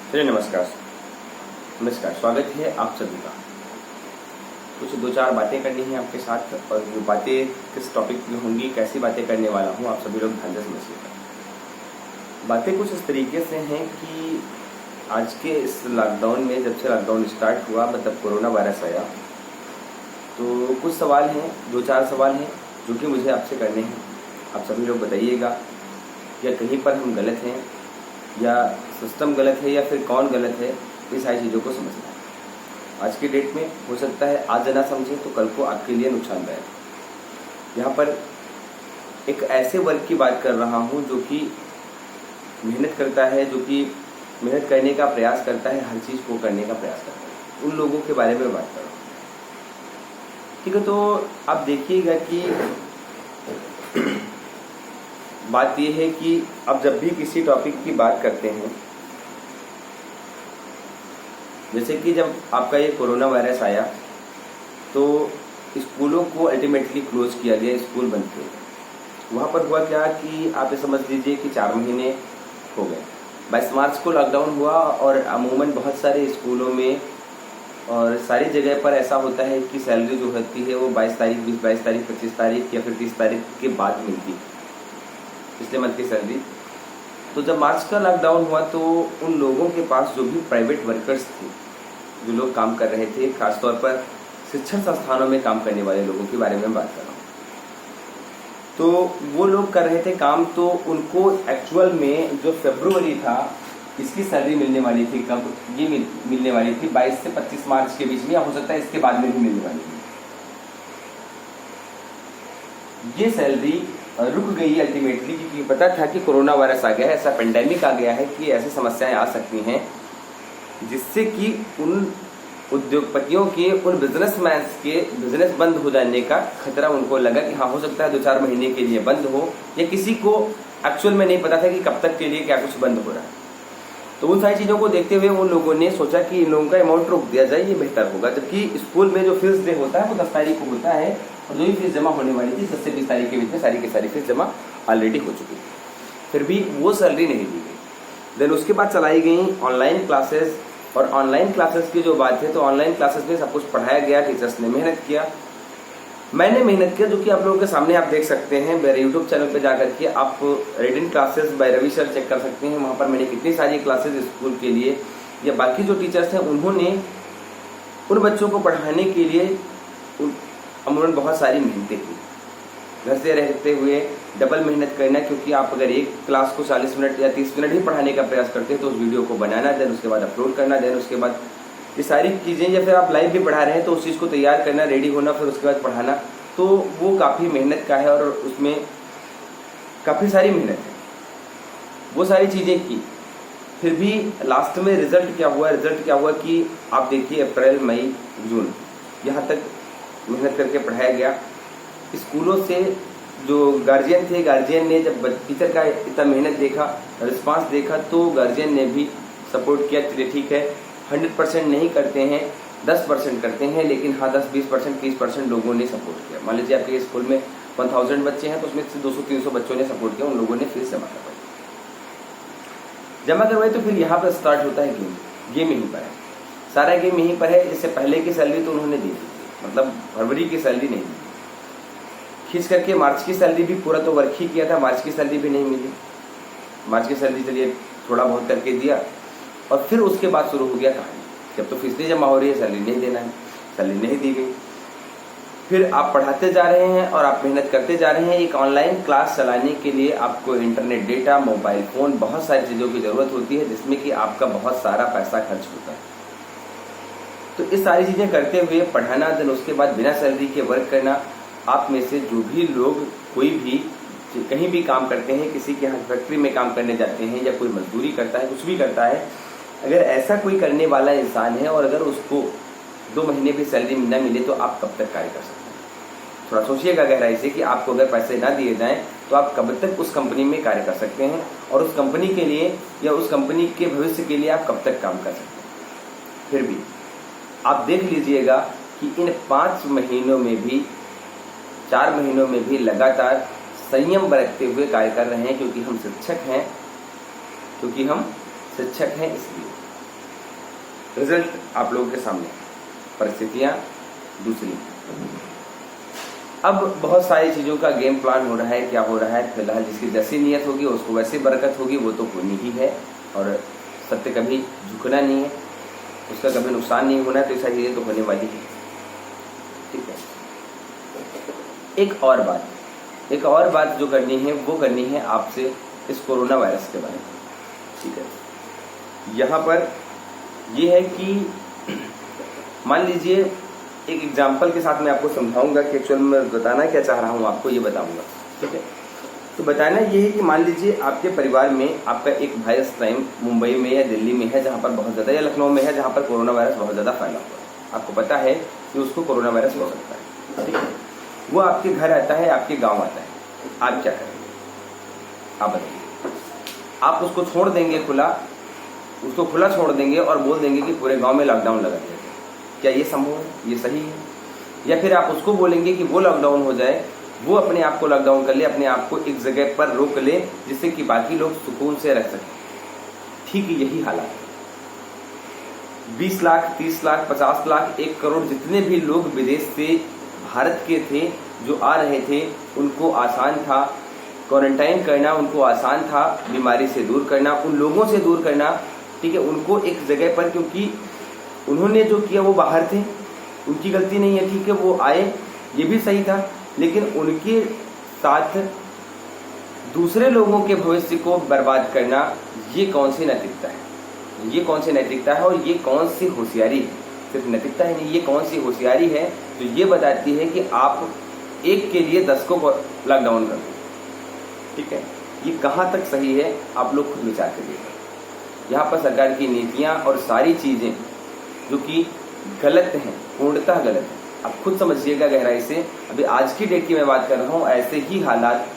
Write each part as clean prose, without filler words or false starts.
चलिए नमस्कार। स्वागत है आप सभी का। कुछ दो चार बातें करनी है आपके साथ, और वो बातें किस टॉपिक की होंगी, कैसी बातें करने वाला हूँ, आप सभी लोग ध्यान से समझिएगा। बातें कुछ इस तरीके से हैं कि आज के इस लॉकडाउन में, जब से लॉकडाउन स्टार्ट हुआ, मतलब कोरोना वायरस आया, तो कुछ सवाल हैं, दो चार सवाल हैं जो कि मुझे आपसे करने हैं। आप सभी लोग बताइएगा या कहीं पर हम गलत हैं, या सिस्टम गलत है, या फिर कौन गलत है। ये सारी चीज़ों को समझना है। आज की डेट में हो सकता है आज ना समझें तो कल को आपके लिए नुकसानदायक। यहाँ पर एक ऐसे वर्ग की बात कर रहा हूँ जो कि मेहनत करता है, जो कि मेहनत करने का प्रयास करता है, हर चीज़ को करने का प्रयास करता है। उन लोगों के बारे में बात कर रहा हूँ, ठीक है। तो आप देखिएगा कि बात यह है कि अब जब भी किसी टॉपिक की बात करते हैं, जैसे कि जब आपका ये कोरोना वायरस आया तो स्कूलों को अल्टीमेटली क्लोज किया गया, स्कूल बंद किए गए। वहाँ पर हुआ क्या कि आप ये समझ लीजिए कि 4 महीने हो गए। 22 मार्च को लॉकडाउन हुआ, और अमूमन बहुत सारे स्कूलों में और सारी जगह पर ऐसा होता है कि सैलरी जो होती है वो 22 तारीख, 22 तारीख, 25 तारीख या फिर 30 तारीख के बाद मिलती है, पिछले मंथ की सैलरी। तो जब मार्च का लॉकडाउन हुआ तो उन लोगों के पास, जो भी प्राइवेट वर्कर्स थे, जो लोग काम कर रहे थे, खासतौर पर शिक्षण संस्थानों में काम करने वाले लोगों के बारे में बात कर रहा हूँ, तो वो लोग कर रहे थे काम, तो उनको एक्चुअल में जो फरवरी था इसकी सैलरी मिलने वाली थी। कब ये मिलने वाली थी? 22 से 25 मार्च के बीच में, या हो सकता है इसके बाद में भी मिलने वाली थी। ये सैलरी रुक गई अल्टीमेटली, क्योंकि पता था कि कोरोना वायरस आ गया है, ऐसा पेंडेमिक आ गया है कि ऐसी समस्याएं आ सकती हैं जिससे कि उन उद्योगपतियों के, उन बिजनेसमैन के बिजनेस बंद हो जाने का खतरा उनको लगा कि हाँ, हो सकता है 2-4 महीने के लिए बंद हो, या किसी को एक्चुअल में नहीं पता था कि कब तक के लिए क्या कुछ बंद हो रहा है। तो उन सारी चीज़ों को देखते हुए उन लोगों ने सोचा कि इन लोगों का अमाउंट रोक दिया जाए, ये बेहतर होगा। जबकि स्कूल में जो फीस डे होता है वो 10 तारीख को होता है, और जो भी फीस जमा होने वाली थी 10 से 20 तारीख के बीच में सारी की सारी फीस जमा ऑलरेडी हो चुकी थी। फिर भी वो सैलरी नहीं दी गई। देन उसके बाद चलाई गई ऑनलाइन क्लासेस, और ऑनलाइन क्लासेस की जो बात है, तो ऑनलाइन क्लासेस में सब कुछ पढ़ाया गया, टीचर्स ने मेहनत किया, मैंने मेहनत किया, जो कि आप लोगों के सामने आप देख सकते हैं। मेरे यूट्यूब चैनल पे जाकर के आप reading classes by Ravi sir check कर सकते हैं। वहाँ पर मैंने कितनी सारी क्लासेस स्कूल के लिए या बाकी जो टीचर्स हैं उन्होंने उन बच्चों को पढ़ाने के लिए अमूमन बहुत सारी मेहनतें की। घर से रहते हुए डबल मेहनत करना, क्योंकि आप अगर एक क्लास को 40 मिनट या 30 मिनट ही पढ़ाने का प्रयास करते हैं तो उस वीडियो को बनाना, देन उसके बाद अपलोड करना, देन उसके बाद ये सारी चीज़ें, या फिर आप लाइव भी पढ़ा रहे हैं तो उस चीज़ को तैयार करना, रेडी होना, फिर उसके बाद पढ़ाना, तो वो काफ़ी मेहनत का है और उसमें काफ़ी सारी मेहनत है। वो सारी चीज़ें की, फिर भी लास्ट में रिजल्ट क्या हुआ? कि आप देखिए अप्रैल, मई, जून, यहाँ तक मेहनत करके पढ़ाया गया। स्कूलों से जो गार्जियन थे, गार्जियन ने जब टीचर का इतना मेहनत देखा, रिस्पांस देखा, तो गार्जियन ने भी सपोर्ट किया। चलिए ठीक है, 100% नहीं करते हैं, 10% करते हैं, लेकिन हाँ 10, 20%, 30% लोगों ने सपोर्ट किया। मान लीजिए आपके स्कूल में 1000 बच्चे हैं तो उसमें से 200-300 बच्चों ने सपोर्ट किया, उन लोगों ने फीस जमा करवाई। तो फिर यहाँ पर स्टार्ट होता है गेम यहीं पर है, सारा गेम यहीं पर है। इससे पहले की सैलरी तो उन्होंने दी थी, मतलब फरवरी की सैलरी नहीं दी, खींच करके मार्च की सैलरी भी पूरा तो वर्क ही किया था, मार्च की सैलरी भी नहीं मिली। मार्च की सैलरी चलिए थोड़ा बहुत करके दिया, और फिर उसके बाद शुरू हो गया कहानी। जब तो फीस नहीं जमा हो रही है, सैलरी नहीं देना है, सैलरी नहीं दी गई। फिर आप पढ़ाते जा रहे हैं और आप मेहनत करते जा रहे हैं। एक ऑनलाइन क्लास चलाने के लिए आपको इंटरनेट डेटा, मोबाइल फ़ोन, बहुत सारी चीज़ों की ज़रूरत होती है, जिसमें कि आपका बहुत सारा पैसा खर्च होता है। तो इस सारी चीज़ें करते हुए पढ़ाना, देन उसके बाद बिना सैलरी के वर्क करना। आप में से जो भी लोग कोई भी कहीं भी काम करते हैं, किसी के यहाँ फैक्ट्री में काम करने जाते हैं, या कोई मजदूरी करता है, कुछ भी करता है, अगर ऐसा कोई करने वाला इंसान है और अगर उसको 2 महीने भी सैलरी ना मिले तो आप कब तक कार्य कर सकते हैं? थोड़ा सोचिएगा गहराई से कि आपको अगर पैसे ना दिए जाएं तो आप कब तक उस कंपनी में कार्य कर सकते हैं, और उस कंपनी के लिए या उस कंपनी के भविष्य के लिए आप कब तक काम कर सकते हैं। फिर भी आप देख लीजिएगा कि इन 5 महीनों में भी, 4 महीनों में भी लगातार संयम बरतते हुए कार्य कर रहे हैं, क्योंकि हम शिक्षक हैं, इसलिए रिजल्ट आप लोगों के सामने, परिस्थितियां दूसरी। अब बहुत सारी चीज़ों का गेम प्लान हो रहा है, क्या हो रहा है, फिलहाल जिसकी जैसी नीयत होगी उसको वैसी बरकत होगी, वो तो होनी ही है। और सत्य कभी झुकना नहीं है, उसका कभी नुकसान नहीं होना है, तो ऐसा चीज़ें तो होने वाली है। ठीक है। एक और बात जो करनी है वो करनी है आपसे इस कोरोना वायरस के बारे में। ठीक है। यहाँ पर ये है कि मान लीजिए एक एग्जाम्पल के साथ मैं आपको समझाऊंगा कि एक्चुअल में बताना क्या चाह रहा हूँ आपको, ये बताऊंगा। ठीक है। तो बताना ये है कि मान लीजिए आपके परिवार में आपका एक भाई इस टाइम मुंबई में या दिल्ली में है जहाँ पर बहुत ज़्यादा, या लखनऊ में है जहाँ पर कोरोना वायरस बहुत ज़्यादा फैला हुआ है। आपको पता है कि उसको कोरोना वायरस हो सकता है। ठीक है। वो आपके घर आता है, आपके गाँव आता है, आप क्या करेंगे? आप बताइए। आप उसको छोड़ देंगे खुला, उसको खुला छोड़ देंगे और बोल देंगे कि पूरे गाँव में लॉकडाउन लगा दिया? क्या ये संभव है? ये सही है? या फिर आप उसको बोलेंगे कि वो लॉकडाउन हो जाए, वो अपने आप को लॉकडाउन कर ले, अपने आप को एक जगह पर रोक ले, जिससे कि बाकी लोग सुकून से रह सकें? ठीक यही हालात है। 20 लाख, 30 लाख, 50 लाख, 1 करोड़ जितने भी लोग विदेश से भारत के थे जो आ रहे थे, उनको आसान था क्वारंटाइन करना, उनको आसान था बीमारी से दूर करना, उन लोगों से दूर करना। ठीक है। उनको एक जगह पर, क्योंकि उन्होंने जो किया वो बाहर थे, उनकी गलती नहीं है। ठीक है। वो आए, ये भी सही था, लेकिन उनके साथ दूसरे लोगों के भविष्य को बर्बाद करना, ये कौन सी नैतिकता है? ये कौन सी नैतिकता है और ये कौन सी होशियारी है? सिर्फ नैतिकता है नहीं, ये कौन सी होशियारी है जो ये बताती है कि आप एक के लिए 10 को लॉकडाउन कर दो? ठीक है। ये कहाँ तक सही है, आप लोग खुद विचार करिएगा। यहाँ पर सरकार की नीतियाँ और सारी चीज़ें जो कि गलत हैं, पूर्णतः गलत है। आप खुद समझिएगा गहराई से। अभी आज की डेट की मैं बात कर रहा हूँ, ऐसे ही हालात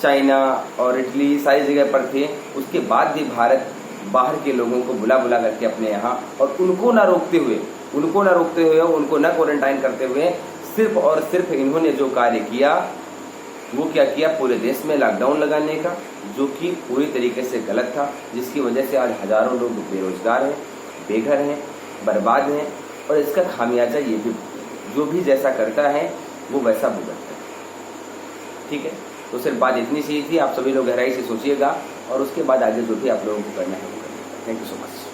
चाइना और इटली सारी जगह पर थे। उसके बाद भी भारत बाहर के लोगों को बुला करके अपने यहाँ, और उनको ना रोकते हुए, उनको ना क्वारंटाइन करते हुए, सिर्फ और सिर्फ इन्होंने जो कार्य किया वो क्या किया? पूरे देश में लॉकडाउन लगाने का, जो कि पूरी तरीके से गलत था, जिसकी वजह से आज हजारों लोग बेरोजगार हैं, बेघर हैं, बर्बाद हैं। और इसका खामियाजा ये भी, जो भी जैसा करता है वो वैसा भुगतता है। ठीक है। तो सिर्फ बात इतनी सी थी। आप सभी लोग गहराई से सोचिएगा और उसके बाद आगे जो भी आप लोगों को करना है वो करिएगा। Thank you so much.